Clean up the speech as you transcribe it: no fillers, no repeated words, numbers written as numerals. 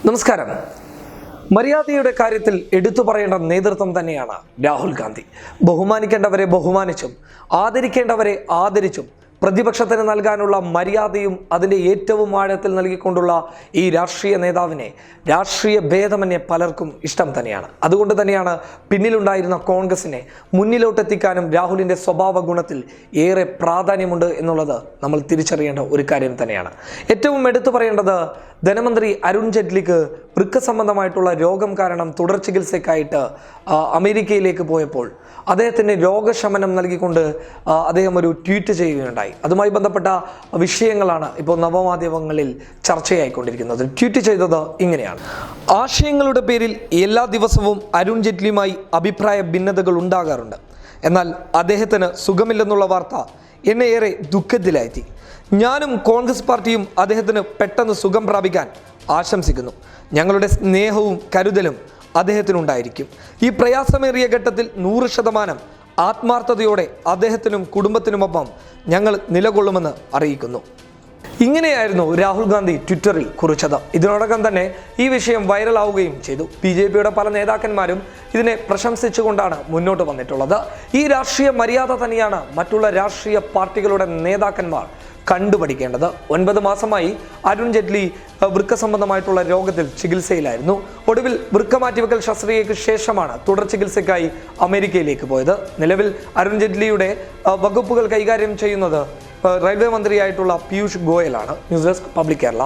നമസ്കാരം. മര്യാദയുടെ കാര്യത്തിൽ എടുത്തു പറയേണ്ട നേതൃത്വം തന്നെയാണ് രാഹുൽ ഗാന്ധി. ബഹുമാനിക്കേണ്ടവരെ ബഹുമാനിച്ചും ആദരിക്കേണ്ടവരെ ആദരിച്ചും പ്രതിപക്ഷത്തിന് നൽകാനുള്ള മര്യാദയും അതിൻ്റെ ഏറ്റവും ആഴത്തിൽ നൽകിക്കൊണ്ടുള്ള ഈ രാഷ്ട്രീയ നേതാവിനെ രാഷ്ട്രീയ ഭേദമന്യേ പലർക്കും ഇഷ്ടം തന്നെയാണ്. അതുകൊണ്ട് തന്നെയാണ് പിന്നിലുണ്ടായിരുന്ന കോൺഗ്രസിനെ മുന്നിലോട്ടെത്തിക്കാനും രാഹുലിൻ്റെ സ്വഭാവ ഗുണത്തിൽ ഏറെ പ്രാധാന്യമുണ്ട് എന്നുള്ളത് നമ്മൾ തിരിച്ചറിയേണ്ട ഒരു കാര്യം തന്നെയാണ്. ഏറ്റവും എടുത്തു പറയേണ്ടത് ധനമന്ത്രി അരുൺ ജെയ്റ്റ്ലിക്ക് വൃക്ക സംബന്ധമായിട്ടുള്ള രോഗം കാരണം തുടർ ചികിത്സയ്ക്കായിട്ട് അമേരിക്കയിലേക്ക് പോയപ്പോൾ അദ്ദേഹത്തിന് രോഗശമനം നൽകിക്കൊണ്ട് അദ്ദേഹം ഒരു ട്വീറ്റ് ചെയ്യുകയുണ്ടായി. അതുമായി ബന്ധപ്പെട്ട വിഷയങ്ങളാണ് ഇപ്പോൾ നവമാധ്യമങ്ങളിൽ ചർച്ചയായിക്കൊണ്ടിരിക്കുന്നത്. ട്വീറ്റ് ചെയ്തത് ഇങ്ങനെയാണ്: ആശയങ്ങളുടെ പേരിൽ എല്ലാ ദിവസവും അരുൺ ജെയ്റ്റ്ലിയുമായി അഭിപ്രായ ഭിന്നതകൾ ഉണ്ടാകാറുണ്ട്. എന്നാൽ അദ്ദേഹത്തിന് സുഖമില്ലെന്നുള്ള വാർത്ത എന്നെ ഏറെ ദുഃഖത്തിലാഴ്ത്തി. ഞാനും കോൺഗ്രസ് പാർട്ടിയും അദ്ദേഹത്തിന് പെട്ടെന്ന് സുഖം പ്രാപിക്കാൻ ആശംസിക്കുന്നു. ഞങ്ങളുടെ സ്നേഹവും കരുതലും അദ്ദേഹത്തിനുണ്ടായിരിക്കും. ഈ പ്രയാസമേറിയ ഘട്ടത്തിൽ 100% ആത്മാർത്ഥതയോടെ അദ്ദേഹത്തിനും കുടുംബത്തിനുമൊപ്പം ഞങ്ങൾ നിലകൊള്ളുമെന്ന് അറിയിക്കുന്നു. ഇങ്ങനെയായിരുന്നു രാഹുൽ ഗാന്ധി ട്വിറ്ററിൽ കുറിച്ചത്. ഇതിനോടകം തന്നെ ഈ വിഷയം വൈറലാവുകയും ചെയ്തു. BJPയുടെ പല നേതാക്കന്മാരും ഇതിനെ പ്രശംസിച്ചുകൊണ്ടാണ് മുന്നോട്ട് വന്നിട്ടുള്ളത്. ഈ രാഷ്ട്രീയ മര്യാദ തന്നെയാണ് മറ്റുള്ള രാഷ്ട്രീയ പാർട്ടികളുടെ നേതാക്കന്മാർ കണ്ടുപഠിക്കേണ്ടത്. 9 മാസമായി അരുൺ ജെയ്റ്റ്ലി വൃക്ക സംബന്ധമായിട്ടുള്ള രോഗത്തിൽ ചികിത്സയിലായിരുന്നു. ഒടുവിൽ വൃക്ക മാറ്റിവെക്കൽ ശസ്ത്രക്രിയയ്ക്ക് ശേഷമാണ് തുടർ ചികിത്സയ്ക്കായി അമേരിക്കയിലേക്ക് പോയത്. നിലവിൽ അരുൺ ജെയ്റ്റ്ലിയുടെ വകുപ്പുകൾ കൈകാര്യം ചെയ്യുന്നത് റെയിൽവേ മന്ത്രിയായിട്ടുള്ള പീയൂഷ് ഗോയലാണ്. News desk public Kerala.